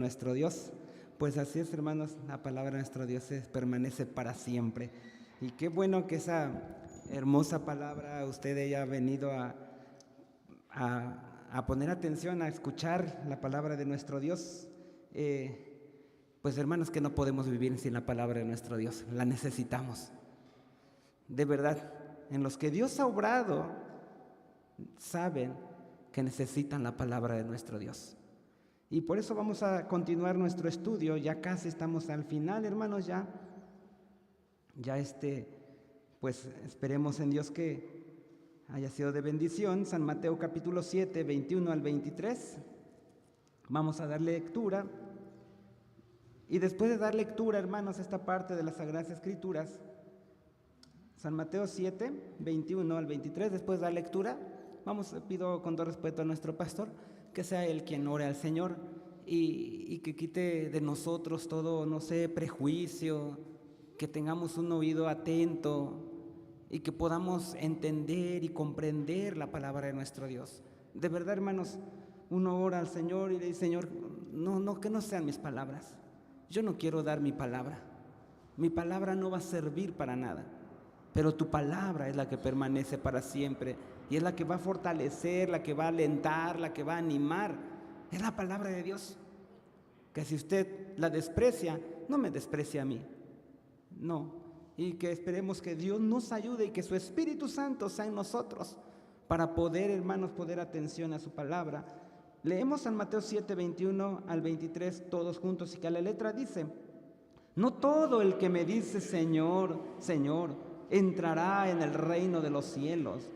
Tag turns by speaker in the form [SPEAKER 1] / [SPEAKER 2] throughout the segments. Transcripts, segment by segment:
[SPEAKER 1] nuestro Dios. Pues así es, hermanos, la palabra de nuestro Dios permanece para siempre. Y qué bueno que esa hermosa palabra usted haya venido a poner atención, a escuchar la palabra de nuestro Dios. Pues hermanos, que no podemos vivir sin la palabra de nuestro Dios, la necesitamos. De verdad, en los que Dios ha obrado, saben que necesitan la palabra de nuestro Dios. Y por eso vamos a continuar nuestro estudio. Ya casi estamos al final, hermanos. Pues esperemos en Dios que haya sido de bendición. San Mateo capítulo 7, 21 al 23. Vamos a dar lectura. Y después de dar lectura, hermanos, esta parte de las Sagradas Escrituras, San Mateo 7, 21 al 23, después de dar lectura, pido con todo respeto a nuestro pastor, que sea él quien ore al Señor y que quite de nosotros todo, prejuicio, que tengamos un oído atento y que podamos entender y comprender la palabra de nuestro Dios. De verdad, hermanos, uno ora al Señor y le dice: Señor, que no sean mis palabras. Yo no quiero dar mi palabra. Mi palabra no va a servir para nada, pero tu palabra es la que permanece para siempre y es la que va a fortalecer, la que va a alentar, la que va a animar. Es la palabra de Dios, que si usted la desprecia, no me desprecia a mí, no. Y que esperemos que Dios nos ayude y que su Espíritu Santo sea en nosotros para poder, hermanos, poner atención a su palabra. Leemos San Mateo 7, 21 al 23 todos juntos, y que a la letra dice: no todo el que me dice Señor, Señor, entrará en el reino de los cielos,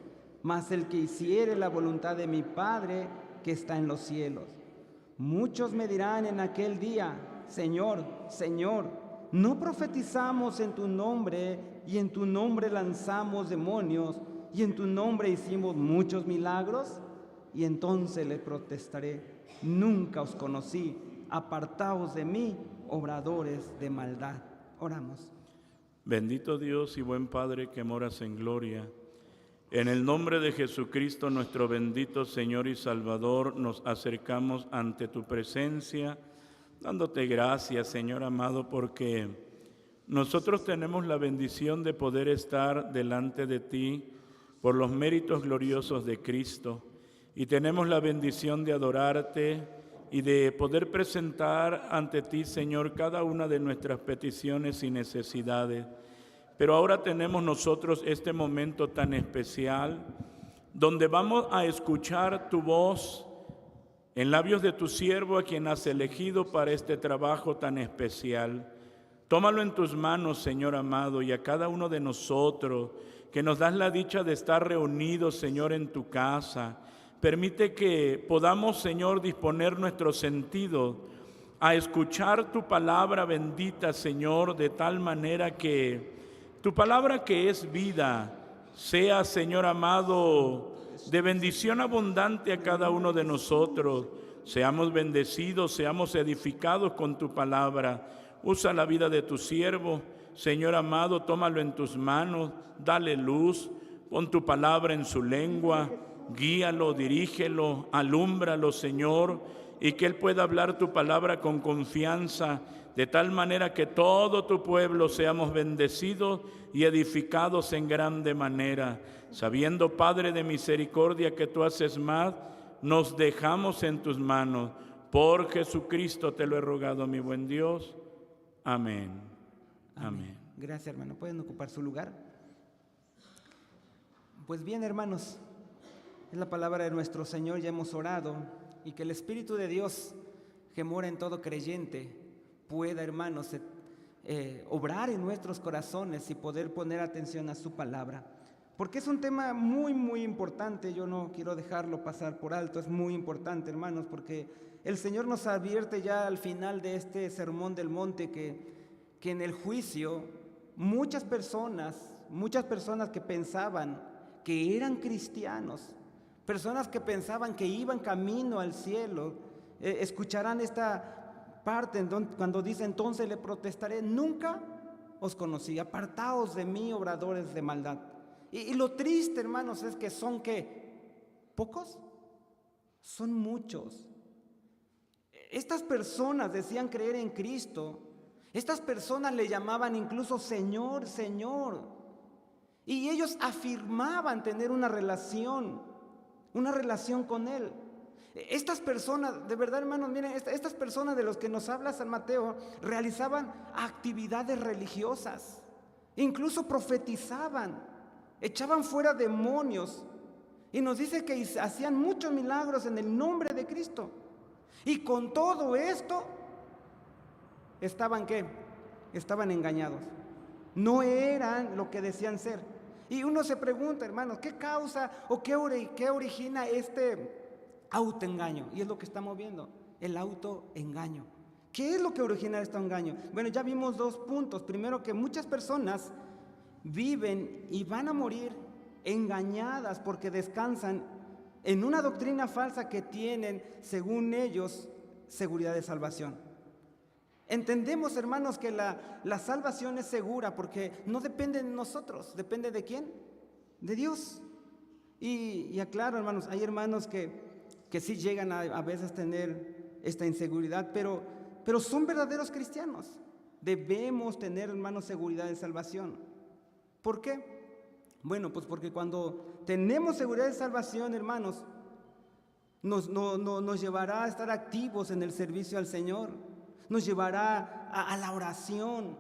[SPEAKER 1] mas el que hiciere la voluntad de mi Padre que está en los cielos. Muchos me dirán en aquel día: Señor, Señor, ¿no profetizamos en tu nombre y en tu nombre lanzamos demonios y en tu nombre hicimos muchos milagros? Y entonces le protestaré: nunca os conocí, apartaos de mí, obradores de maldad. Oramos.
[SPEAKER 2] Bendito Dios y buen Padre que moras en gloria, en el nombre de Jesucristo, nuestro bendito Señor y Salvador, nos acercamos ante tu presencia, dándote gracias, Señor amado, porque nosotros tenemos la bendición de poder estar delante de ti por los méritos gloriosos de Cristo, y tenemos la bendición de adorarte y de poder presentar ante ti, Señor, cada una de nuestras peticiones y necesidades. Pero ahora tenemos nosotros este momento tan especial, donde vamos a escuchar tu voz en labios de tu siervo, a quien has elegido para este trabajo tan especial. Tómalo en tus manos, Señor amado, y a cada uno de nosotros, que nos das la dicha de estar reunidos, Señor, en tu casa. Permite que podamos, Señor, disponer nuestros sentidos a escuchar tu palabra bendita, Señor, de tal manera que tu palabra, que es vida, sea, Señor amado, de bendición abundante a cada uno de nosotros. Seamos bendecidos, seamos edificados con tu palabra. Usa la vida de tu siervo, Señor amado, tómalo en tus manos, dale luz, pon tu palabra en su lengua. Guíalo, dirígelo, alúmbralo, Señor, y que Él pueda hablar tu palabra con confianza, de tal manera que todo tu pueblo seamos bendecidos y edificados en grande manera. Sabiendo, Padre de misericordia, que tú haces más, nos dejamos en tus manos. Por Jesucristo te lo he rogado, mi buen Dios. Amén. Amén.
[SPEAKER 1] Gracias, hermano. ¿Pueden ocupar su lugar? Pues bien, hermanos, es la palabra de nuestro Señor, ya hemos orado, y que el Espíritu de Dios, que mora en todo creyente, pueda, hermanos, obrar en nuestros corazones y poder poner atención a su palabra. Porque es un tema muy, muy importante, yo no quiero dejarlo pasar por alto, es muy importante, hermanos, porque el Señor nos advierte ya al final de este Sermón del Monte que en el juicio muchas personas que pensaban que eran cristianos, personas que pensaban que iban camino al cielo, escucharán esta parte cuando dice: entonces le protestaré, nunca os conocí, apartaos de mí, obradores de maldad. Y lo triste, hermanos, es que son, ¿qué? ¿Pocos? Son muchos. Estas personas decían creer en Cristo. Estas personas le llamaban incluso Señor, Señor. Y ellos afirmaban tener una relación con Él. Estas personas, de verdad, hermanos, miren, estas personas de los que nos habla San Mateo realizaban actividades religiosas, incluso profetizaban, echaban fuera demonios, y nos dice que hacían muchos milagros en el nombre de Cristo. Y con todo esto, ¿estaban qué? Estaban engañados. No eran lo que decían ser. Y uno se pregunta, hermanos, ¿qué causa o qué origina este autoengaño? Y es lo que estamos viendo, el autoengaño. ¿Qué es lo que origina este engaño? Bueno, ya vimos 2 puntos. Primero, que muchas personas viven y van a morir engañadas porque descansan en una doctrina falsa que tienen, según ellos, seguridad de salvación. Entendemos, hermanos, que la salvación es segura porque no depende de nosotros. ¿Depende de quién? De Dios. Y aclaro, hermanos, hay hermanos que sí llegan a veces a tener esta inseguridad, pero son verdaderos cristianos. Debemos tener, hermanos, seguridad de salvación. ¿Por qué? Bueno, pues porque cuando tenemos seguridad de salvación, hermanos, nos llevará a estar activos en el servicio al Señor, nos llevará a la oración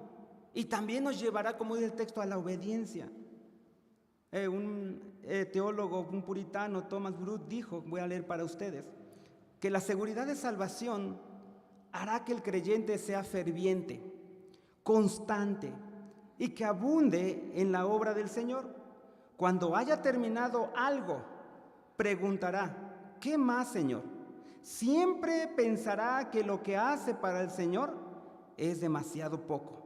[SPEAKER 1] y también nos llevará, como dice el texto, a la obediencia. Un teólogo, un puritano, Thomas Brooks, dijo, voy a leer para ustedes, que la seguridad de salvación hará que el creyente sea ferviente, constante y que abunde en la obra del Señor. Cuando haya terminado algo, preguntará, ¿qué más, Señor? Siempre pensará que lo que hace para el Señor es demasiado poco.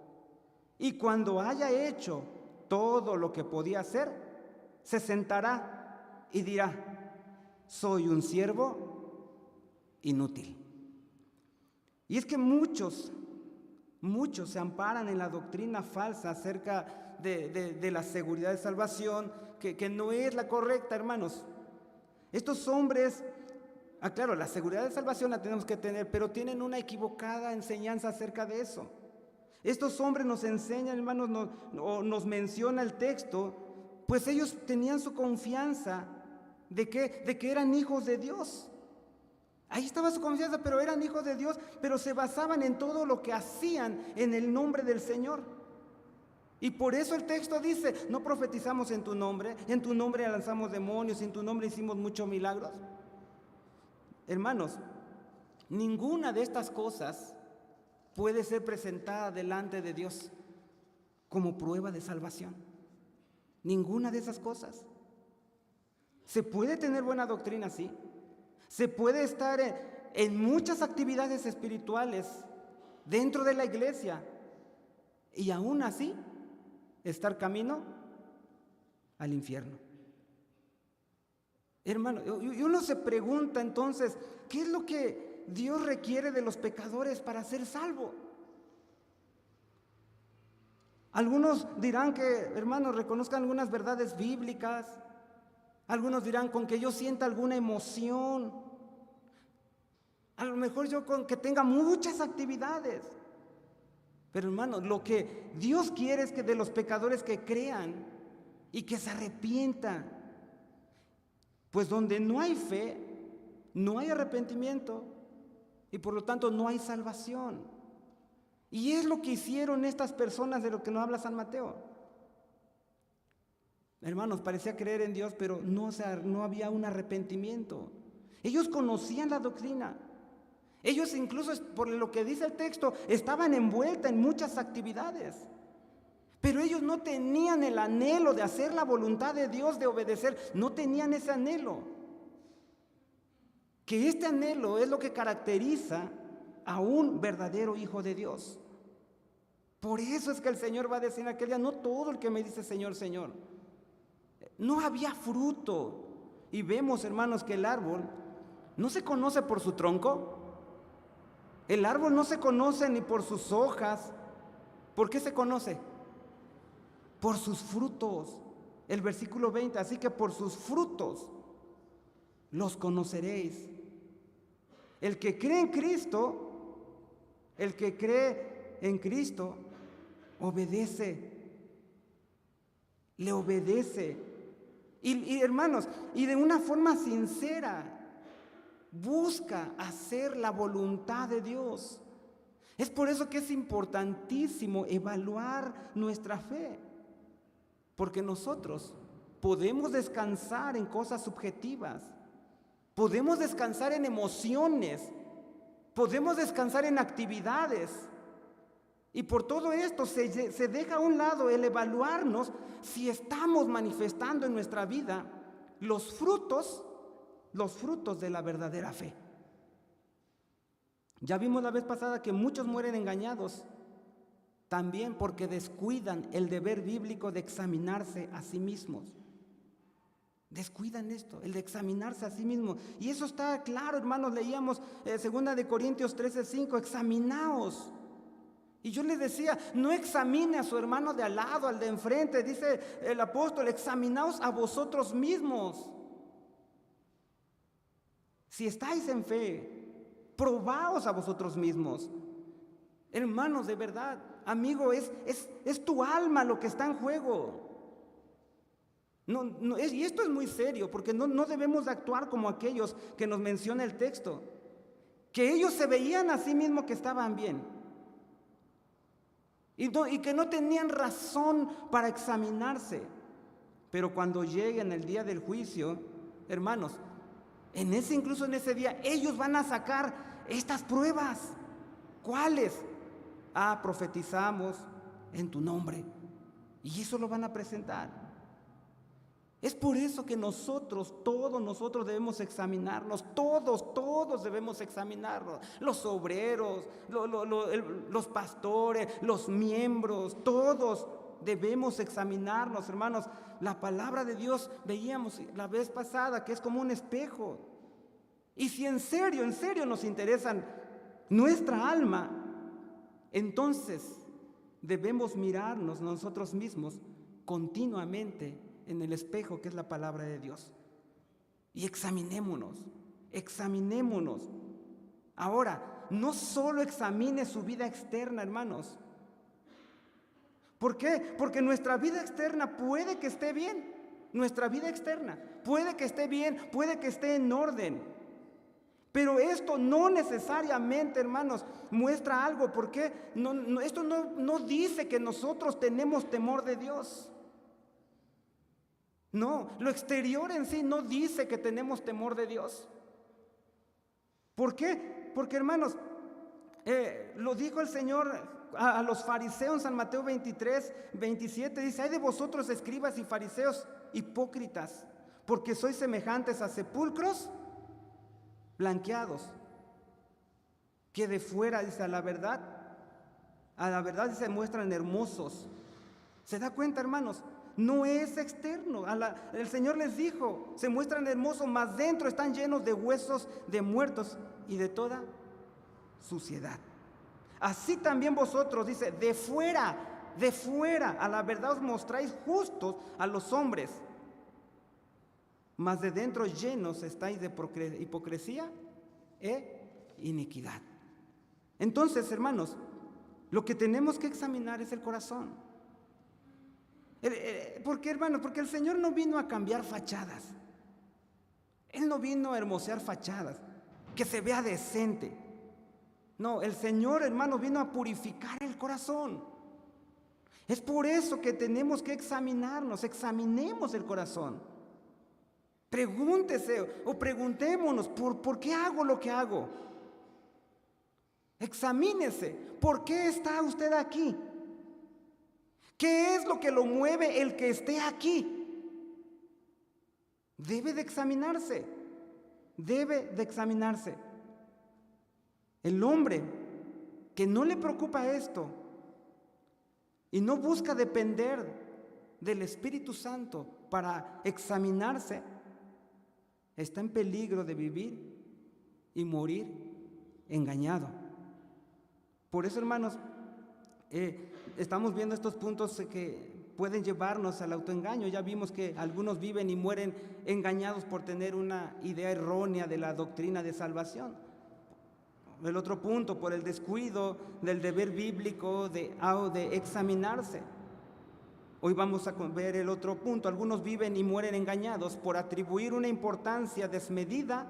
[SPEAKER 1] Y cuando haya hecho todo lo que podía hacer, se sentará y dirá, soy un siervo inútil. Y es que muchos se amparan en la doctrina falsa acerca de la seguridad de salvación, que no es la correcta, hermanos. Estos hombres, claro, la seguridad de salvación la tenemos que tener, pero tienen una equivocada enseñanza acerca de eso. Estos hombres nos enseñan, hermanos, nos menciona el texto, pues ellos tenían su confianza de que eran hijos de Dios. Ahí estaba su confianza, pero eran hijos de Dios, pero se basaban en todo lo que hacían en el nombre del Señor. Y por eso el texto dice, no profetizamos en tu nombre lanzamos demonios, en tu nombre hicimos muchos milagros. Hermanos, ninguna de estas cosas puede ser presentada delante de Dios como prueba de salvación. Ninguna de esas cosas. Se puede tener buena doctrina, sí. Se puede estar en muchas actividades espirituales dentro de la iglesia y aún así estar camino al infierno. Hermano, y uno se pregunta entonces, ¿qué es lo que Dios requiere de los pecadores para ser salvo? Algunos dirán que, hermanos, reconozcan algunas verdades bíblicas. Algunos dirán con que yo sienta alguna emoción. A lo mejor yo con que tenga muchas actividades. Pero, hermanos, lo que Dios quiere es que de los pecadores que crean y que se arrepientan. Pues donde no hay fe, no hay arrepentimiento y por lo tanto no hay salvación. Y es lo que hicieron estas personas de lo que nos habla San Mateo. Hermanos, parecía creer en Dios, pero no había un arrepentimiento. Ellos conocían la doctrina. Ellos incluso, por lo que dice el texto, estaban envueltos en muchas actividades. Pero ellos no tenían el anhelo de hacer la voluntad de Dios, de obedecer. No tenían ese anhelo. Que este anhelo es lo que caracteriza a un verdadero hijo de Dios. Por eso es que el Señor va a decir en aquel día, no todo el que me dice Señor, Señor. No había fruto. Y vemos, hermanos, que el árbol no se conoce por su tronco. El árbol no se conoce ni por sus hojas. ¿Por qué se conoce? Por sus frutos. El versículo 20, así que por sus frutos los conoceréis. El que cree en Cristo, el que cree en Cristo, obedece, le obedece. Y hermanos, y de una forma sincera, busca hacer la voluntad de Dios. Es por eso que es importantísimo evaluar nuestra fe, porque nosotros podemos descansar en cosas subjetivas, podemos descansar en emociones, podemos descansar en actividades, y por todo esto se deja a un lado el evaluarnos si estamos manifestando en nuestra vida los frutos de la verdadera fe. Ya vimos la vez pasada que muchos mueren engañados, también porque descuidan el deber bíblico de examinarse a sí mismos. Descuidan esto, el de examinarse a sí mismos. Y eso está claro, hermanos, leíamos 2 de Corintios 13:5, examinaos. Y yo les decía, no examine a su hermano de al lado, al de enfrente, dice el apóstol, examinaos a vosotros mismos. Si estáis en fe, probaos a vosotros mismos. Hermanos, de verdad, amigo, es tu alma lo que está en juego. Y esto es muy serio, porque no debemos de actuar como aquellos que nos menciona el texto, que ellos se veían a sí mismos que estaban bien, y que no tenían razón para examinarse. Pero cuando lleguen el día del juicio, hermanos, incluso en ese día, ellos van a sacar estas pruebas. ¿Cuáles? Profetizamos en tu nombre. Y eso lo van a presentar. Es por eso que todos nosotros debemos examinarnos, todos debemos examinarnos, los obreros, los pastores, los miembros, todos debemos examinarnos, hermanos. La palabra de Dios, veíamos la vez pasada, que es como un espejo. Y si en serio nos interesan nuestra alma, entonces debemos mirarnos nosotros mismos continuamente en el espejo que es la palabra de Dios. Y examinémonos. Ahora, no solo examine su vida externa, hermanos. ¿Por qué? Porque nuestra vida externa puede que esté bien. Nuestra vida externa puede que esté bien, puede que esté en orden. Pero esto no necesariamente, hermanos, muestra algo. ¿Por qué? Esto no dice que nosotros tenemos temor de Dios. No, lo exterior en sí no dice que tenemos temor de Dios. ¿Por qué? Porque, hermanos, lo dijo el Señor a los fariseos en San Mateo 23:27, dice: ay de vosotros, escribas y fariseos hipócritas, porque sois semejantes a sepulcros blanqueados, que de fuera, dice, a la verdad se muestran hermosos. ¿Se da cuenta, hermanos? No es externo. El Señor les dijo, se muestran hermosos, mas dentro están llenos de huesos de muertos y de toda suciedad. Así también vosotros, dice, de fuera, a la verdad os mostráis justos a los hombres, mas de dentro llenos estáis de hipocresía e iniquidad. Entonces, hermanos, lo que tenemos que examinar es el corazón. ¿Por qué, hermano? Porque el Señor no vino a cambiar fachadas. Él no vino a hermosear fachadas, que se vea decente. No, el Señor, hermano, vino a purificar el corazón. Es por eso que tenemos que examinarnos. Examinemos el corazón. Pregúntese o preguntémonos, ¿por qué hago lo que hago? Examínese. ¿Por qué está usted aquí? ¿Qué es lo que lo mueve el que esté aquí? Debe de examinarse. El hombre que no le preocupa esto y no busca depender del Espíritu Santo para examinarse, está en peligro de vivir y morir engañado. Por eso, hermanos, estamos viendo estos puntos que pueden llevarnos al autoengaño. Ya vimos que algunos viven y mueren engañados por tener una idea errónea de la doctrina de salvación. El otro punto, por el descuido del deber bíblico de examinarse. Hoy vamos a ver el otro punto. Algunos viven y mueren engañados por atribuir una importancia desmedida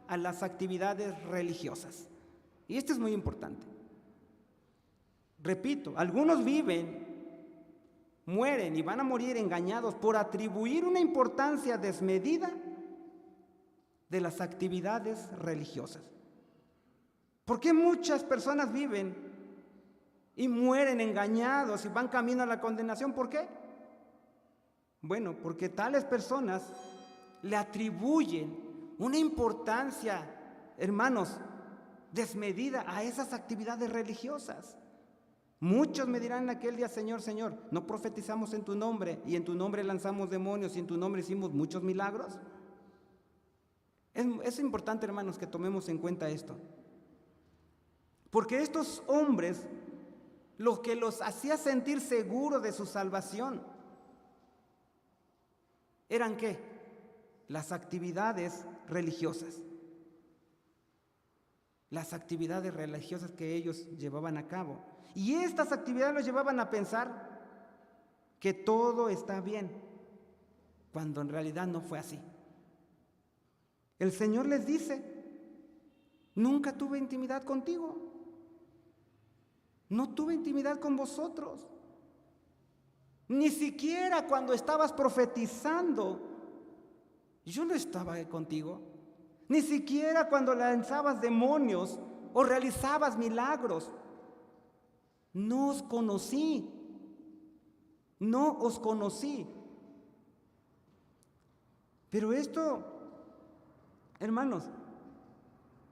[SPEAKER 1] a las actividades religiosas. Y esto es muy importante. Repito, algunos viven, mueren y van a morir engañados por atribuir una importancia desmedida de las actividades religiosas. ¿Por qué muchas personas viven y mueren engañados y van camino a la condenación? ¿Por qué? Bueno, porque tales personas le atribuyen una importancia, hermanos, desmedida a esas actividades religiosas. Muchos me dirán en aquel día: Señor, Señor, ¿no profetizamos en tu nombre y en tu nombre lanzamos demonios y en tu nombre hicimos muchos milagros? Es importante, hermanos, que tomemos en cuenta esto. Porque estos hombres, lo que los hacía sentir seguros de su salvación, ¿eran qué? Las actividades religiosas. Las actividades religiosas que ellos llevaban a cabo. Y estas actividades los llevaban a pensar que todo está bien, cuando en realidad no fue así. El Señor les dice: nunca tuve intimidad contigo. No tuve intimidad con vosotros. Ni siquiera cuando estabas profetizando, yo no estaba contigo. Ni siquiera cuando lanzabas demonios o realizabas milagros. No os conocí. No os conocí. Pero esto, hermanos,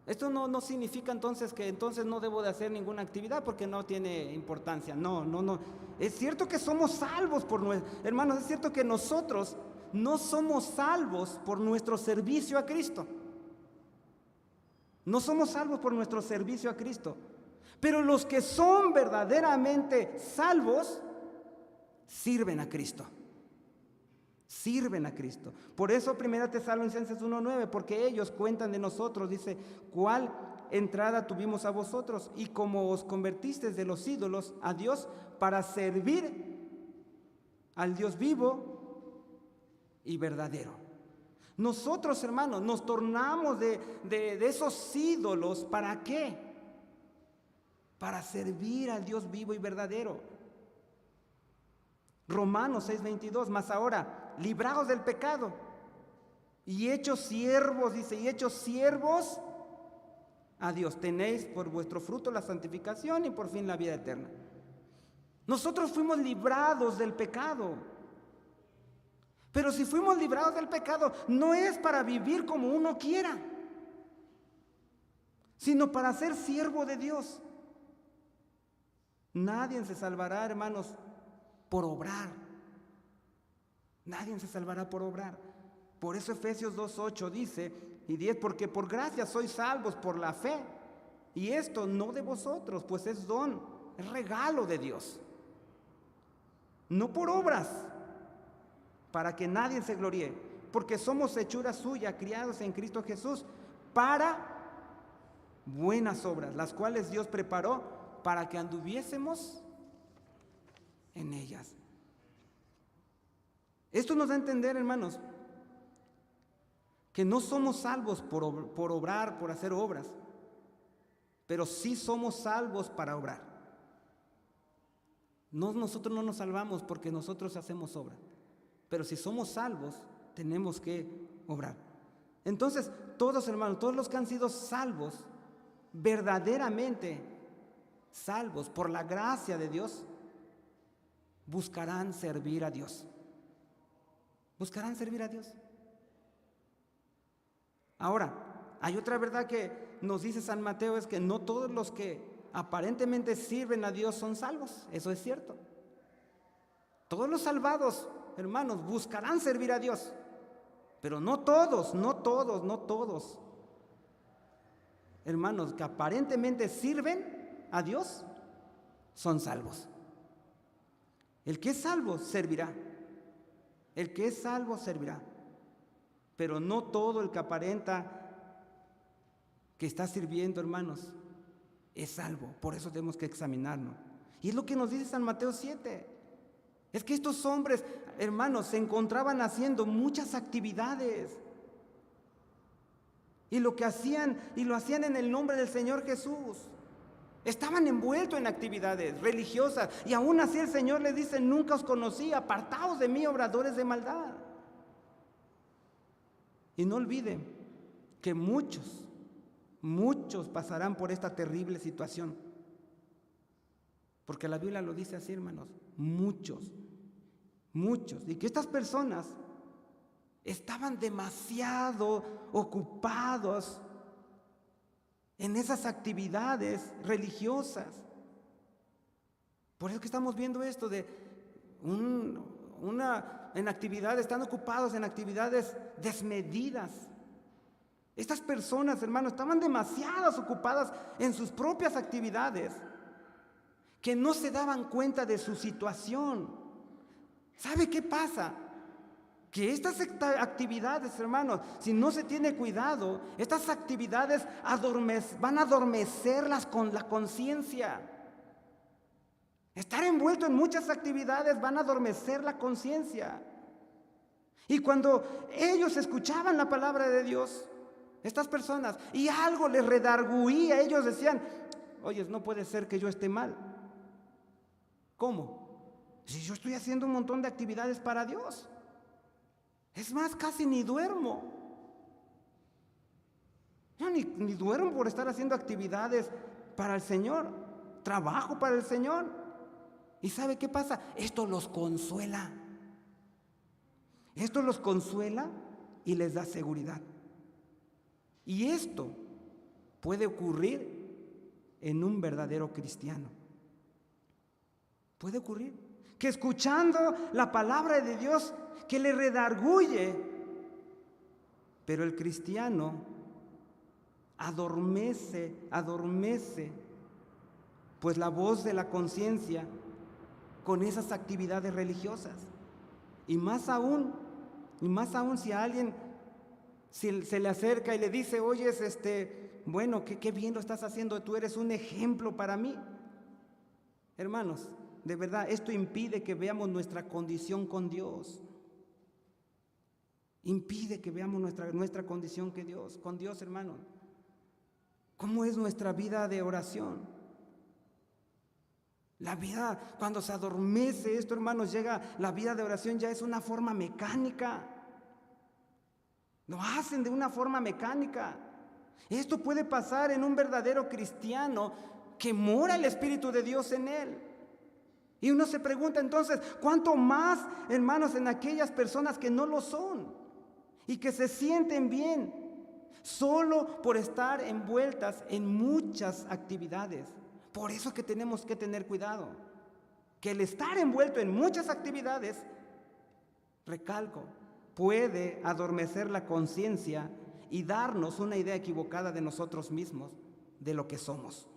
[SPEAKER 1] esto no significa entonces que entonces no debo de hacer ninguna actividad porque no tiene importancia. No. Es cierto que somos salvos hermanos, es cierto que nosotros no somos salvos por nuestro servicio a Cristo. No somos salvos por nuestro servicio a Cristo. Pero los que son verdaderamente salvos sirven a Cristo. Sirven a Cristo. Por eso 1 Tesalonicenses 1:9, porque ellos cuentan de nosotros, dice: ¿cuál entrada tuvimos a vosotros? Y como os convertisteis de los ídolos a Dios para servir al Dios vivo y verdadero. Nosotros, hermanos, nos tornamos de esos ídolos. ¿Para qué? Para servir al Dios vivo y verdadero. Romanos 6:22, mas ahora libraos del pecado y hechos siervos, dice, y hechos siervos a Dios, tenéis por vuestro fruto la santificación y por fin la vida eterna. Nosotros fuimos librados del pecado. Pero si fuimos librados del pecado, no es para vivir como uno quiera, sino para ser siervo de Dios. Nadie se salvará, hermanos, por obrar. Nadie se salvará por obrar. Por eso Efesios 2:8 dice y 10, porque por gracia sois salvos por la fe, y esto no de vosotros, pues es don, es regalo de Dios. No por obras, para que nadie se gloríe, porque somos hechura suya, criados en Cristo Jesús, para buenas obras, las cuales Dios preparó para que anduviésemos en ellas. Esto nos da a entender, hermanos, que no somos salvos por obrar, por hacer obras, pero sí somos salvos para obrar. Nosotros no nos salvamos porque nosotros hacemos obra, pero si somos salvos, tenemos que obrar. Entonces, todos, hermanos, todos los que han sido salvos, verdaderamente salvos por la gracia de Dios, buscarán servir a Dios. Buscarán servir a Dios. Ahora, hay otra verdad que nos dice San Mateo, es que no todos los que aparentemente sirven a Dios son salvos. Eso es cierto. Todos los salvados, hermanos, buscarán servir a Dios, pero no todos, hermanos, que aparentemente sirven a Dios son salvos. El que es salvo servirá. El que es salvo servirá. Pero no todo el que aparenta que está sirviendo, hermanos, es salvo. Por eso tenemos que examinarnos. Y es lo que nos dice San Mateo 7. Es que estos hombres, hermanos, se encontraban haciendo muchas actividades. Y lo hacían en el nombre del Señor Jesús. Estaban envueltos en actividades religiosas. Y aún así el Señor les dice: nunca os conocí, apartaos de mí, obradores de maldad. Y no olviden que muchos pasarán por esta terrible situación. Porque la Biblia lo dice así, hermanos. Muchos. Y que estas personas estaban demasiado ocupados en esas actividades religiosas. Por eso que estamos viendo esto de en actividades, están ocupados en actividades desmedidas. Estas personas, hermanos, estaban demasiado ocupadas en sus propias actividades, que no se daban cuenta de su situación. ¿Sabe qué pasa? Que estas actividades, hermanos, si no se tiene cuidado, estas actividades van a adormecerlas con la conciencia. Estar envuelto en muchas actividades van a adormecer la conciencia. Y cuando ellos escuchaban la palabra de Dios, estas personas, y algo les redarguía, ellos decían: oye, no puede ser que yo esté mal. ¿Cómo? Si yo estoy haciendo un montón de actividades para Dios. Es más, casi ni duermo. Yo ni duermo por estar haciendo actividades para el Señor. Trabajo para el Señor. ¿Y sabe qué pasa? Esto los consuela. Esto los consuela y les da seguridad. Y esto puede ocurrir en un verdadero cristiano. Puede ocurrir que escuchando la palabra de Dios, que le redarguye, pero el cristiano adormece pues la voz de la conciencia con esas actividades religiosas. Y más aún si a alguien se le acerca y le dice: oye, bueno, qué bien lo estás haciendo, tú eres un ejemplo para mí. Hermanos, de verdad, esto impide que veamos nuestra condición con Dios. Impide que veamos nuestra condición con Dios, hermanos. ¿Cómo es nuestra vida de oración? La vida, cuando se adormece esto, hermanos, la vida de oración ya es una forma mecánica. Lo hacen de una forma mecánica. Esto puede pasar en un verdadero cristiano que mora el Espíritu de Dios en él. Y uno se pregunta entonces, ¿cuánto más, hermanos, en aquellas personas que no lo son y que se sienten bien solo por estar envueltas en muchas actividades? Por eso es que tenemos que tener cuidado, que el estar envuelto en muchas actividades, recalco, puede adormecer la conciencia y darnos una idea equivocada de nosotros mismos, de lo que somos.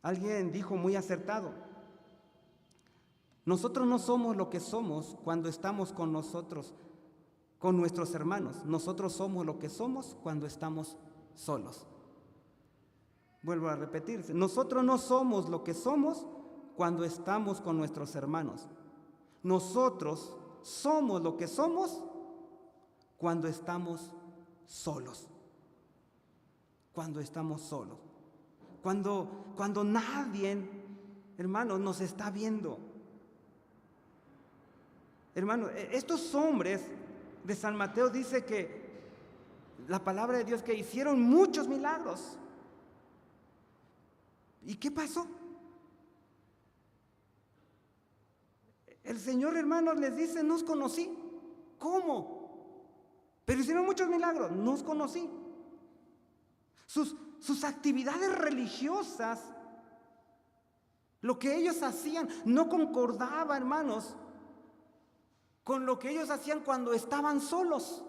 [SPEAKER 1] Alguien dijo muy acertado: nosotros no somos lo que somos cuando estamos con nosotros, con nuestros hermanos. Nosotros somos lo que somos cuando estamos solos. Vuelvo a repetirse: nosotros no somos lo que somos cuando estamos con nuestros hermanos. Nosotros somos lo que somos cuando estamos solos. Cuando estamos solos. Cuando nadie, hermanos, nos está viendo. Hermanos, estos hombres de San Mateo dice que la palabra de Dios que hicieron muchos milagros. ¿Y qué pasó? El Señor, hermanos, les dice: no os conocí. ¿Cómo? Pero hicieron muchos milagros. No os conocí. Sus actividades religiosas, lo que ellos hacían, no concordaba, hermanos, con lo que ellos hacían cuando estaban solos.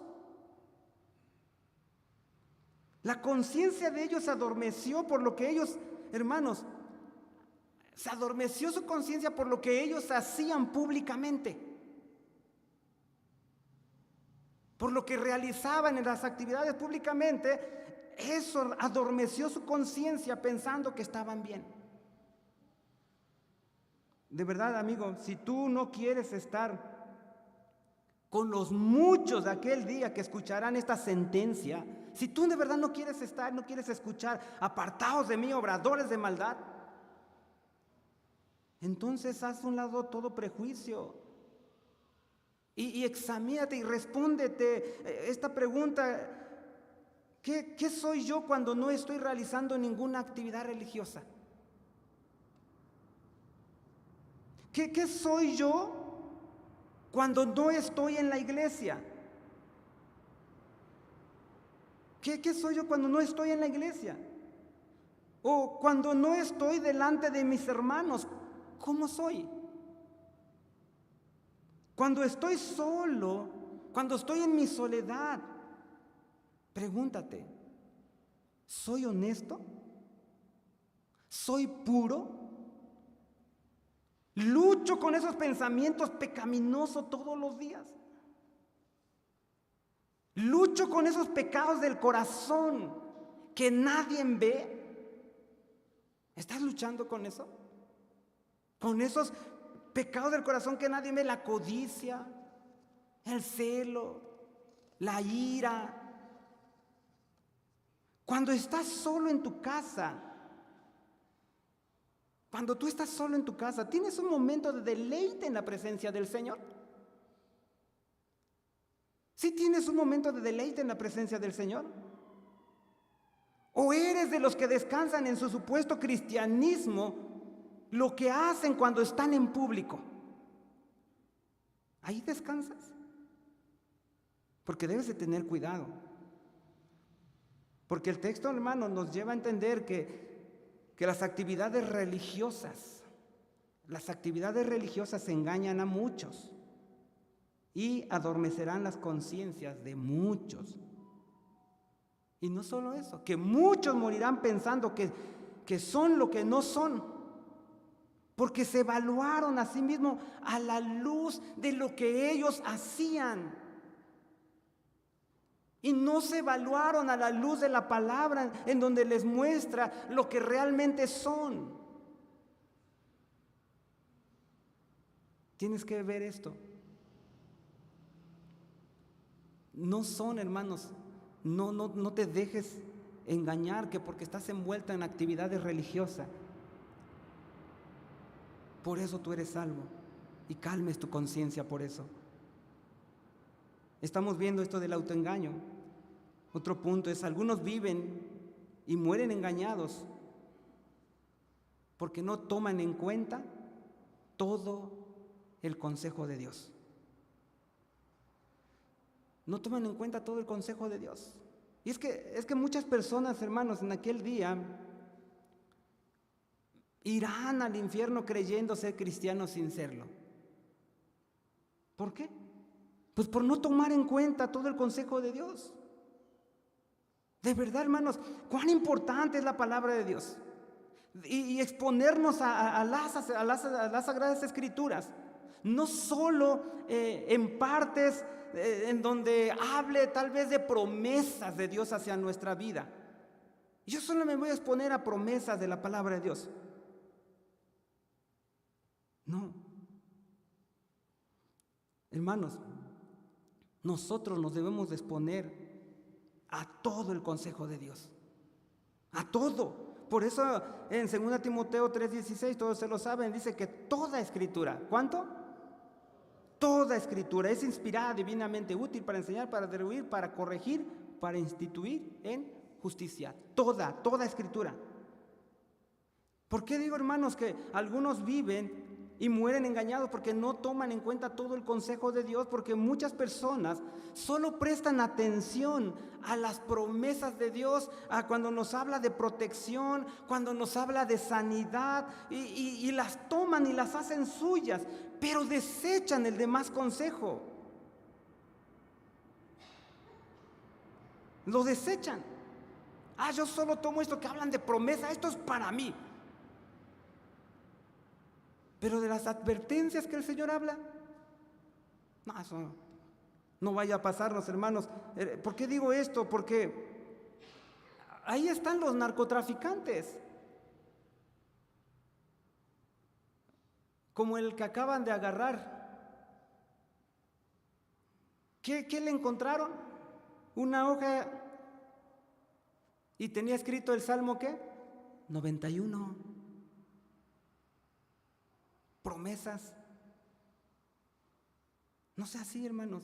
[SPEAKER 1] La conciencia de ellos se adormeció por lo que ellos, hermanos, se adormeció su conciencia por lo que ellos hacían públicamente, por lo que realizaban en las actividades públicamente. eso adormeció su conciencia pensando que estaban bien. De verdad, amigo, si tú no quieres estar con los muchos de aquel día que escucharán esta sentencia, si tú de verdad no quieres estar, no quieres escuchar, apartaos de mí, obradores de maldad, entonces haz a un lado todo prejuicio y examínate y respóndete esta pregunta: ¿qué soy yo cuando no estoy realizando ninguna actividad religiosa? ¿Qué soy yo cuando no estoy en la iglesia? ¿Qué soy yo cuando no estoy en la iglesia? O cuando no estoy delante de mis hermanos, ¿cómo soy? Cuando estoy solo, cuando estoy en mi soledad, pregúntate: ¿soy honesto? ¿Soy puro? ¿Lucho con esos pensamientos pecaminosos todos los días? ¿Lucho con esos pecados del corazón que nadie ve? ¿Estás luchando con eso? Con esos pecados del corazón que nadie ve: la codicia, el celo, la ira. Cuando estás solo en tu casa, cuando tú estás solo en tu casa, ¿tienes un momento de deleite en la presencia del Señor? ¿Sí tienes un momento de deleite en la presencia del Señor? ¿O eres de los que descansan en su supuesto cristianismo lo que hacen cuando están en público? ¿Ahí descansas? Porque debes de tener cuidado. Porque el texto, hermano, nos lleva a entender que las actividades religiosas engañan a muchos y adormecerán las conciencias de muchos. Y no solo eso, que muchos morirán pensando que son lo que no son, porque se evaluaron a sí mismos a la luz de lo que ellos hacían. Y no se evaluaron a la luz de la palabra, en donde les muestra lo que realmente son. Tienes que ver esto. No son, hermanos, no te dejes engañar que porque estás envuelta en actividades religiosas, por eso tú eres salvo, y calmes tu conciencia por eso. Estamos viendo esto del autoengaño. Otro punto es: algunos viven y mueren engañados porque no toman en cuenta todo el consejo de Dios. No toman en cuenta todo el consejo de Dios. Y es que muchas personas, hermanos, en aquel día irán al infierno creyendo ser cristianos sin serlo. ¿Por qué? Pues por no tomar en cuenta todo el consejo de Dios. De verdad, hermanos, cuán importante es la palabra de Dios. Y exponernos a las Sagradas Escrituras. No solo en partes en donde hable tal vez de promesas de Dios hacia nuestra vida. Yo solo me voy a exponer a promesas de la palabra de Dios. No. Hermanos, nosotros nos debemos de exponer a todo el consejo de Dios, a todo. Por eso en 2 Timoteo 3:16, todos se lo saben, dice que toda escritura, ¿cuánto? Toda escritura es inspirada, divinamente útil para enseñar, para redarguir, para corregir, para instituir en justicia. Toda escritura. ¿Por qué digo, hermanos, que algunos viven y mueren engañados? Porque no toman en cuenta todo el consejo de Dios, porque muchas personas solo prestan atención a las promesas de Dios, a cuando nos habla de protección, cuando nos habla de sanidad, y las toman y las hacen suyas, pero desechan el demás consejo. Lo desechan. Yo solo tomo esto que hablan de promesa, esto es para mí. Pero de las advertencias que el Señor habla, no, eso no vaya a pasarnos, hermanos. ¿Por qué digo esto? Porque ahí están los narcotraficantes, como el que acaban de agarrar. ¿Qué le encontraron? Una hoja y tenía escrito el Salmo, ¿qué? 91. Promesas. No sea así, hermanos.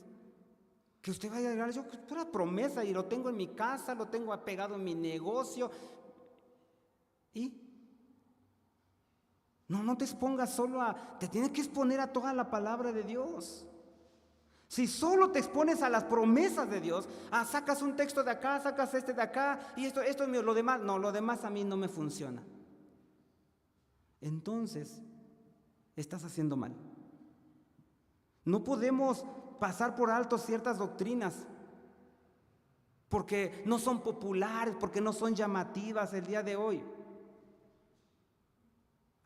[SPEAKER 1] Que usted vaya a agarrar, yo pura promesa y lo tengo en mi casa, lo tengo apegado en mi negocio. ¿Y? No te expongas solo te tienes que exponer a toda la palabra de Dios. Si solo te expones a las promesas de Dios, sacas un texto de acá, sacas este de acá, y esto es mío, lo demás, no, lo demás a mí no me funciona. Entonces, estás haciendo mal. No podemos pasar por alto ciertas doctrinas, porque no son populares, porque no son llamativas el día de hoy.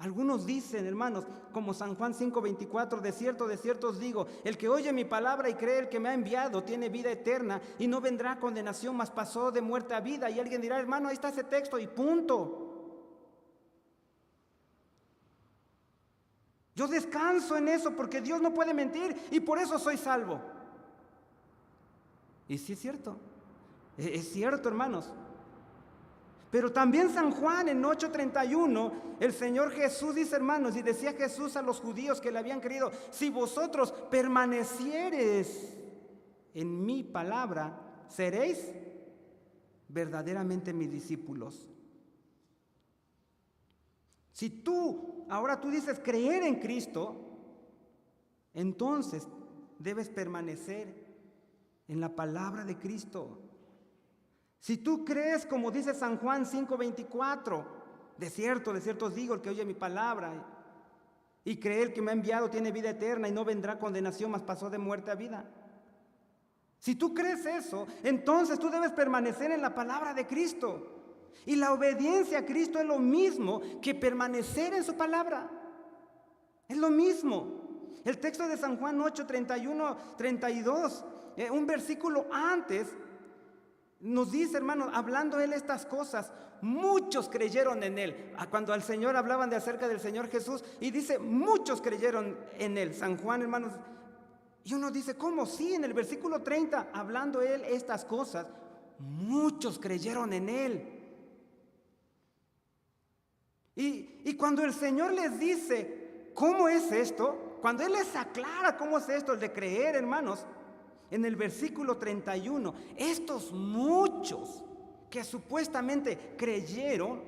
[SPEAKER 1] Algunos dicen, hermanos, como San Juan 5:24, de cierto os digo, el que oye mi palabra y cree el que me ha enviado tiene vida eterna y no vendrá a condenación, mas pasó de muerte a vida. Y alguien dirá, hermano, ahí está ese texto y punto. Yo descanso en eso porque Dios no puede mentir y por eso soy salvo. Y sí es cierto, hermanos. Pero también San Juan en 8:31, el Señor Jesús dice, hermanos, y decía Jesús a los judíos que le habían creído, si vosotros permaneciereis en mi palabra, seréis verdaderamente mis discípulos. Si ahora tú dices creer en Cristo, entonces debes permanecer en la palabra de Cristo. Si tú crees, como dice San Juan 5:24, de cierto os digo, el que oye mi palabra y cree el que me ha enviado tiene vida eterna y no vendrá a condenación, mas pasó de muerte a vida. Si tú crees eso, entonces tú debes permanecer en la palabra de Cristo. Y la obediencia a Cristo es lo mismo que permanecer en su palabra. Es lo mismo. El texto de San Juan 8:31-32, un versículo antes, nos dice, hermano, hablando él estas cosas, muchos creyeron en él. Cuando al Señor hablaban de acerca del Señor Jesús, y dice, muchos creyeron en él. San Juan, hermanos, y uno dice, ¿cómo? Sí, en el versículo 30, hablando él estas cosas, muchos creyeron en él. Y cuando el Señor les dice, ¿cómo es esto? Cuando Él les aclara cómo es esto, el de creer, hermanos, en el versículo 31, estos muchos que supuestamente creyeron,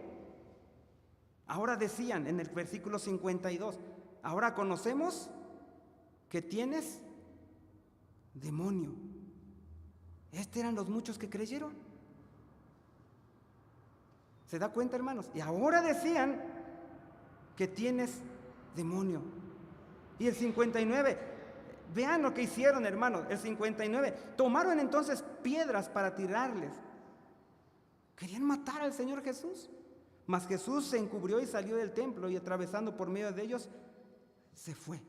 [SPEAKER 1] ahora decían en el versículo 52, ahora conocemos que tienes demonio. Estos eran los muchos que creyeron. ¿Se da cuenta, hermanos? Y ahora decían que tienes demonio. Y el 59, vean lo que hicieron, hermanos. El 59, tomaron entonces piedras para tirarles. Querían matar al Señor Jesús. Mas Jesús se encubrió y salió del templo y atravesando por medio de ellos, se fue.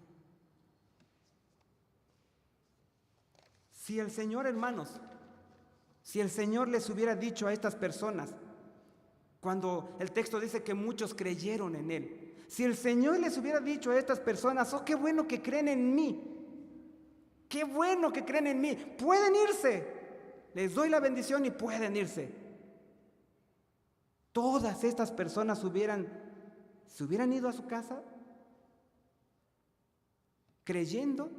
[SPEAKER 1] Si el Señor, hermanos, si el Señor les hubiera dicho a estas personas, cuando el texto dice que muchos creyeron en Él, si el Señor les hubiera dicho a estas personas, oh, qué bueno que creen en mí, qué bueno que creen en mí, pueden irse, les doy la bendición y pueden irse. Todas estas personas se hubieran ido a su casa creyendo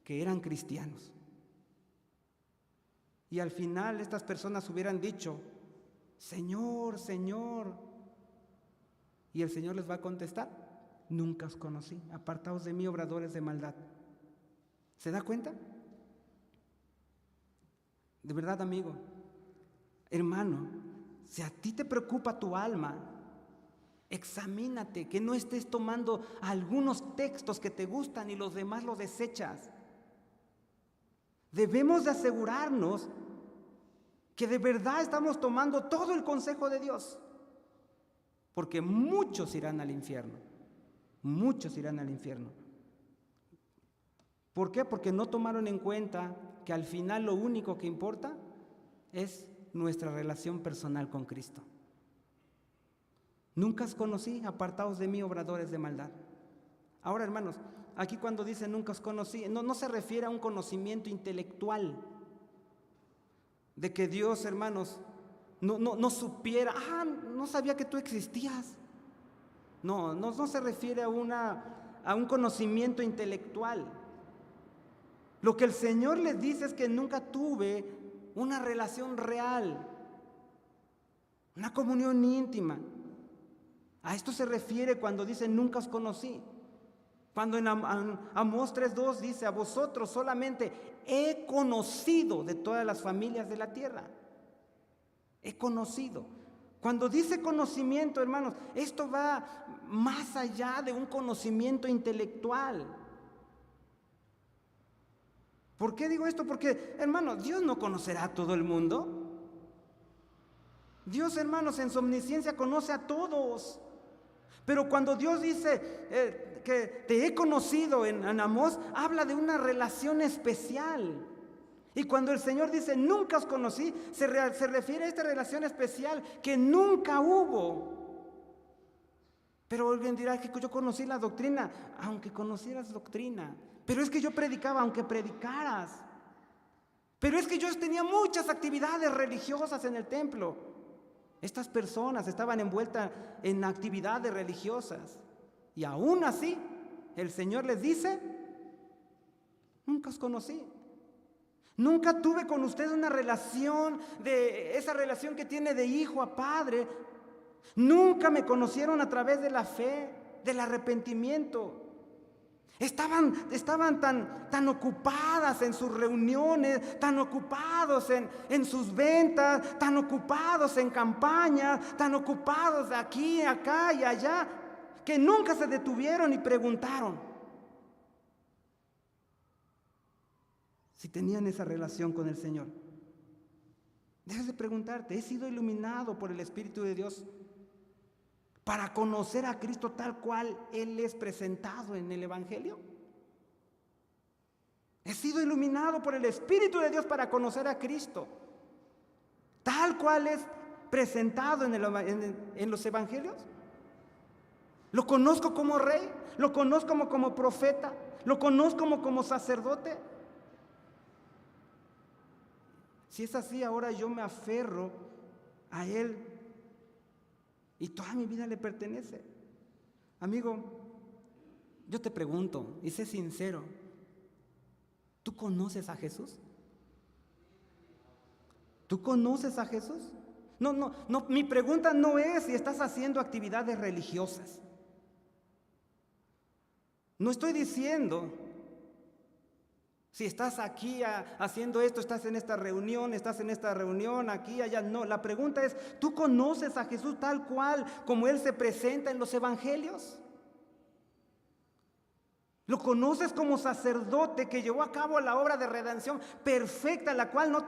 [SPEAKER 1] que eran cristianos. Y al final estas personas hubieran dicho, Señor, Señor. Y el Señor les va a contestar, nunca os conocí, apartaos de mí, obradores de maldad. ¿Se da cuenta? De verdad, amigo, hermano, si a ti te preocupa tu alma, examínate, que no estés tomando algunos textos que te gustan y los demás los desechas. Debemos de asegurarnos que de verdad estamos tomando todo el consejo de Dios, porque muchos irán al infierno, muchos irán al infierno. ¿Por qué? Porque no tomaron en cuenta que al final lo único que importa es nuestra relación personal con Cristo. Nunca os conocí, apartaos de mí, obradores de maldad. Ahora, hermanos, aquí cuando dice nunca os conocí, no se refiere a un conocimiento intelectual, de que Dios, hermanos, no supiera, no sabía que tú existías. No se refiere a un conocimiento intelectual. Lo que el Señor les dice es que nunca tuve una relación real, una comunión íntima. A esto se refiere cuando dice nunca os conocí. Cuando en Amós 3:2 dice, a vosotros solamente he conocido de todas las familias de la tierra. He conocido. Cuando dice conocimiento, hermanos, esto va más allá de un conocimiento intelectual. ¿Por qué digo esto? Porque, hermanos, Dios no conocerá a todo el mundo. Dios, hermanos, en su omnisciencia conoce a todos. Pero cuando Dios dice que te he conocido en Amós, habla de una relación especial. Y cuando el Señor dice nunca os conocí, se refiere a esta relación especial que nunca hubo. Pero alguien dirá que yo conocí la doctrina, aunque conocieras doctrina. Pero es que yo predicaba, aunque predicaras. Pero es que yo tenía muchas actividades religiosas en el templo. Estas personas estaban envueltas en actividades religiosas. Y aún así, el Señor les dice, nunca os conocí. Nunca tuve con ustedes una relación, esa relación que tiene de hijo a padre. Nunca me conocieron a través de la fe, del arrepentimiento. Estaban tan ocupadas en sus reuniones, tan ocupados en sus ventas, tan ocupados en campañas, tan ocupados de aquí, acá y allá, que nunca se detuvieron y preguntaron si tenían esa relación con el Señor. Debes de preguntarte, ¿he sido iluminado por el Espíritu de Dios para conocer a Cristo tal cual Él es presentado en el Evangelio? He sido iluminado por el Espíritu de Dios para conocer a Cristo tal cual es presentado en los Evangelios. Lo conozco como rey, lo conozco como profeta, lo conozco como sacerdote. Si es así, ahora yo me aferro a Él y toda mi vida le pertenece. Amigo, yo te pregunto, y sé sincero, ¿tú conoces a Jesús? ¿Tú conoces a Jesús? No, mi pregunta no es si estás haciendo actividades religiosas. No estoy diciendo si estás aquí haciendo esto, estás en esta reunión, aquí, allá. No, la pregunta es, ¿tú conoces a Jesús tal cual como Él se presenta en los evangelios? ¿Lo conoces como sacerdote que llevó a cabo la obra de redención perfecta, la cual no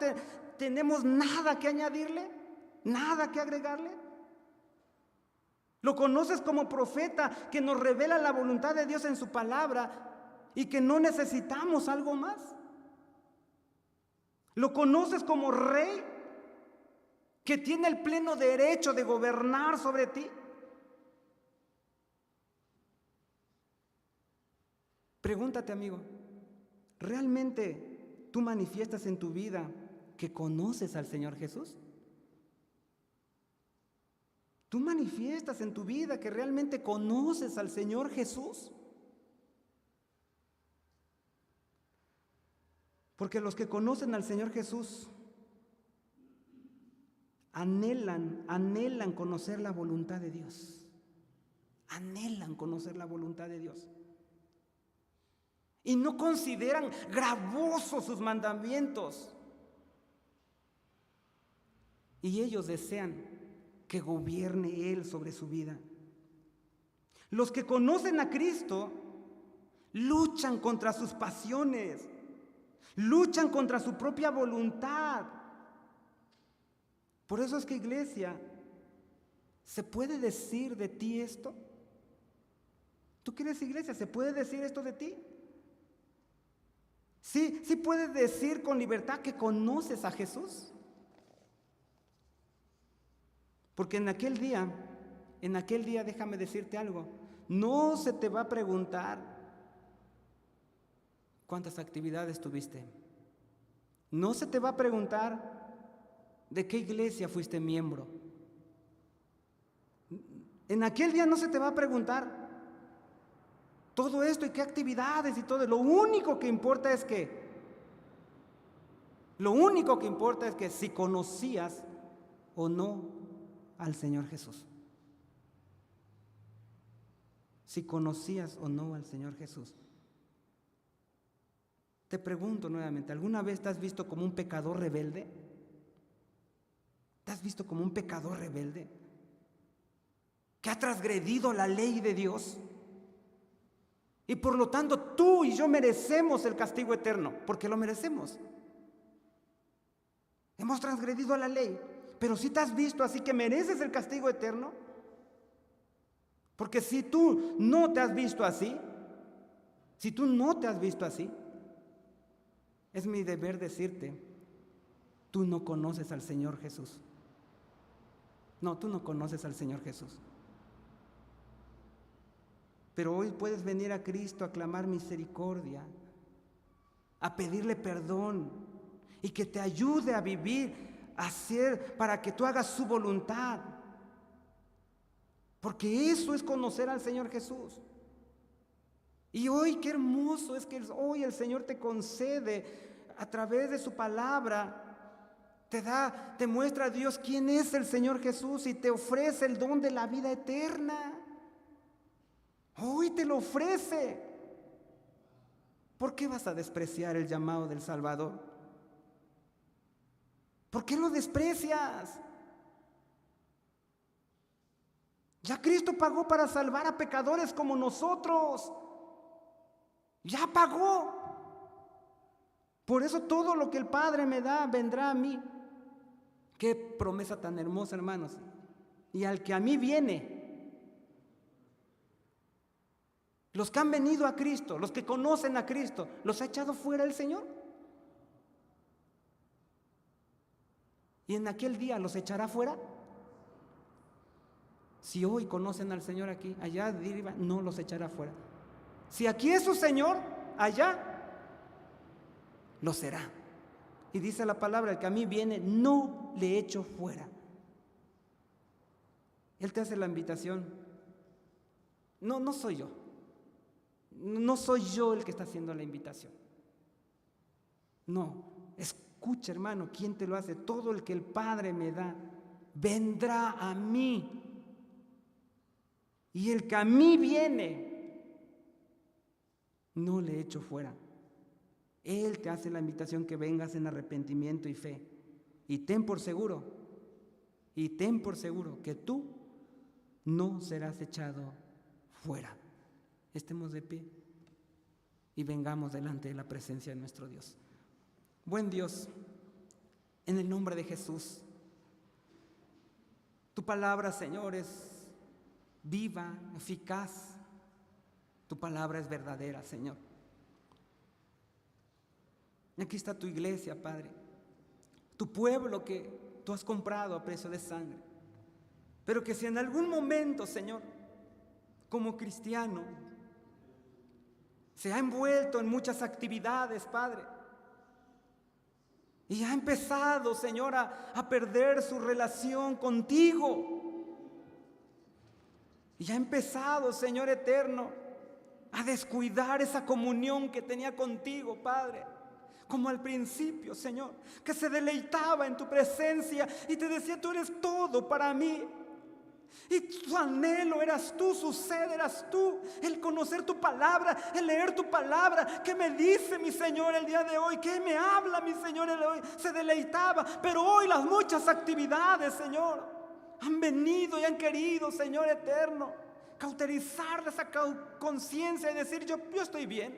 [SPEAKER 1] tenemos nada que añadirle, nada que agregarle? ¿Lo conoces como profeta que nos revela la voluntad de Dios en su palabra y que no necesitamos algo más? ¿Lo conoces como rey que tiene el pleno derecho de gobernar sobre ti? Pregúntate, amigo, ¿realmente tú manifiestas en tu vida que conoces al Señor Jesús? ¿Tú manifiestas en tu vida que realmente conoces al Señor Jesús? Porque los que conocen al Señor Jesús anhelan conocer la voluntad de Dios. Anhelan conocer la voluntad de Dios. Y no consideran gravosos sus mandamientos. Y ellos desean que gobierne Él sobre su vida. Los que conocen a Cristo luchan contra sus pasiones, luchan contra su propia voluntad. Por eso es que, iglesia, ¿se puede decir de ti esto? ¿Tú quieres iglesia? ¿Se puede decir esto de ti? Sí puedes decir con libertad que conoces a Jesús. Porque en aquel día déjame decirte algo, no se te va a preguntar cuántas actividades tuviste. No se te va a preguntar de qué iglesia fuiste miembro. En aquel día no se te va a preguntar todo esto y qué actividades y todo. Lo único que importa es que si conocías o no al Señor Jesús. Si conocías o no al Señor Jesús. Te pregunto nuevamente, ¿alguna vez te has visto como un pecador rebelde? ¿Te has visto como un pecador rebelde? ¿Que ha transgredido la ley de Dios? Y por lo tanto tú y yo merecemos el castigo eterno, porque lo merecemos. Hemos transgredido la ley, pero si te has visto así que mereces el castigo eterno, porque si tú no te has visto así, es mi deber decirte, tú no conoces al Señor Jesús. No, tú no conoces al Señor Jesús. Pero hoy puedes venir a Cristo a clamar misericordia, a pedirle perdón y que te ayude a vivir, a hacer para que tú hagas su voluntad. Porque eso es conocer al Señor Jesús. Y hoy qué hermoso es que hoy el Señor te concede a través de su palabra, te muestra a Dios quién es el Señor Jesús y te ofrece el don de la vida eterna. Hoy te lo ofrece. ¿Por qué vas a despreciar el llamado del Salvador? ¿Por qué lo desprecias? Ya Cristo pagó para salvar a pecadores como nosotros. Ya pagó. Por eso todo lo que el Padre me da vendrá a mí. Qué promesa tan hermosa, hermanos. Y al que a mí viene, los que han venido a Cristo, los que conocen a Cristo, ¿los ha echado fuera el Señor? ¿Y en aquel día los echará fuera? Si hoy conocen al Señor aquí, allá arriba no los echará fuera. Si aquí es su Señor, allá lo será. Y dice la palabra, el que a mí viene, no le echo fuera. Él te hace la invitación. No soy yo. No soy yo el que está haciendo la invitación. No, escucha, hermano, ¿quién te lo hace? Todo el que el Padre me da, vendrá a mí. Y el que a mí viene, no le echo fuera. Él te hace la invitación que vengas en arrepentimiento y fe. Y ten por seguro que tú no serás echado fuera. Estemos de pie y vengamos delante de la presencia de nuestro Dios. Buen Dios, en el nombre de Jesús, tu palabra, Señor, es viva, eficaz. Tu palabra es verdadera, Señor. Y aquí está tu iglesia, Padre, tu pueblo que tú has comprado a precio de sangre. Pero que si en algún momento, Señor, como cristiano, se ha envuelto en muchas actividades, Padre, y ha empezado, Señor, a perder su relación contigo, y ha empezado, Señor eterno, a descuidar esa comunión que tenía contigo, Padre, como al principio, Señor, que se deleitaba en tu presencia y te decía, tú eres todo para mí. Y su anhelo eras tú, su sed eras tú, el conocer tu palabra, el leer tu palabra. ¿Qué me dice mi Señor el día de hoy? ¿Qué me habla mi Señor el día de hoy? Se deleitaba, pero hoy las muchas actividades, Señor, han venido y han querido, Señor eterno, cauterizar de esa conciencia y decir, yo estoy bien.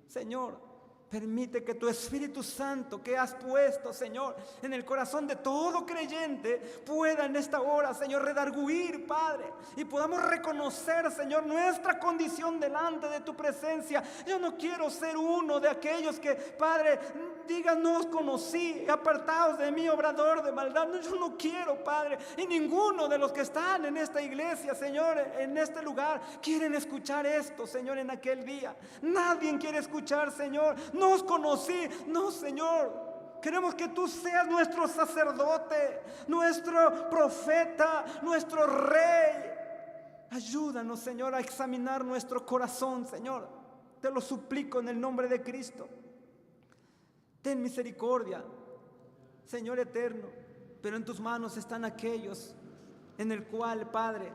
[SPEAKER 1] Señor, permite que tu Espíritu Santo que has puesto, Señor, en el corazón de todo creyente pueda en esta hora, Señor, redarguir, Padre, y podamos reconocer, Señor, nuestra condición delante de tu presencia. Yo no quiero ser uno de aquellos que, Padre, digas, no os conocí, apartaos de mí, obrador de maldad. No, yo no quiero, Padre. Y ninguno de los que están en esta iglesia, Señor, en este lugar, quieren escuchar esto, Señor, en aquel día. Nadie quiere escuchar, Señor, no os conocí. No, Señor. Queremos que tú seas nuestro sacerdote, nuestro profeta, nuestro rey. Ayúdanos, Señor, a examinar nuestro corazón, Señor. Te lo suplico en el nombre de Cristo. Ten misericordia, Señor eterno. Pero en tus manos están aquellos en el cual, Padre,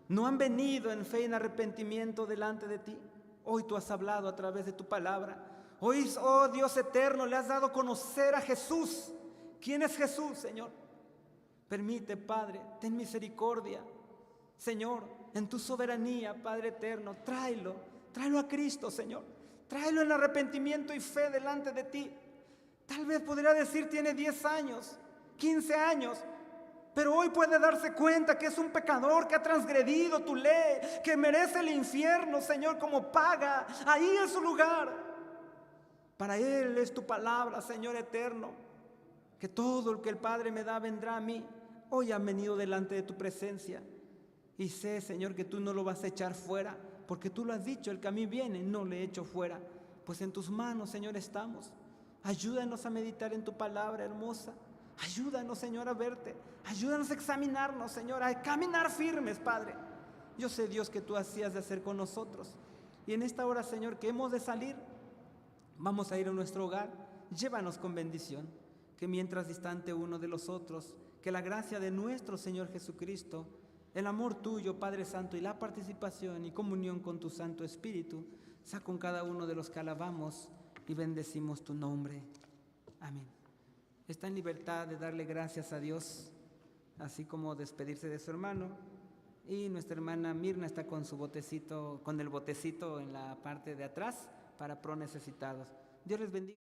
[SPEAKER 1] no han venido en fe y en arrepentimiento delante de ti. Hoy tú has hablado a través de tu palabra. Hoy, oh Dios eterno, le has dado a conocer a Jesús. ¿Quién es Jesús, Señor? Permite, Padre, ten misericordia. Señor, en tu soberanía, Padre eterno, tráelo a Cristo, Señor. Tráelo en arrepentimiento y fe delante de ti. Tal vez podría decir tiene 10 años, 15 años, pero hoy puede darse cuenta que es un pecador, que ha transgredido tu ley, que merece el infierno, Señor, como paga. Ahí es su lugar. Para Él es tu palabra, Señor eterno, que todo lo que el Padre me da vendrá a mí. Hoy han venido delante de tu presencia y sé, Señor, que tú no lo vas a echar fuera, porque tú lo has dicho, el que a mí viene no le echo fuera. Pues en tus manos, Señor, estamos. Ayúdanos a meditar en tu palabra hermosa. Ayúdanos, Señor, a verte. Ayúdanos a examinarnos, Señor, a caminar firmes, Padre. Yo sé, Dios, que tú hacías de hacer con nosotros. Y en esta hora, Señor, que hemos de salir, vamos a ir a nuestro hogar. Llévanos con bendición, que mientras distante uno de los otros, que la gracia de nuestro Señor Jesucristo, el amor tuyo, Padre Santo, y la participación y comunión con tu Santo Espíritu, sea con cada uno de los que alabamos y bendecimos tu nombre. Amén. Está en libertad de darle gracias a Dios, así como despedirse de su hermano. Y nuestra hermana Mirna está con su botecito, con el botecito en la parte de atrás para pro necesitados. Dios les bendiga.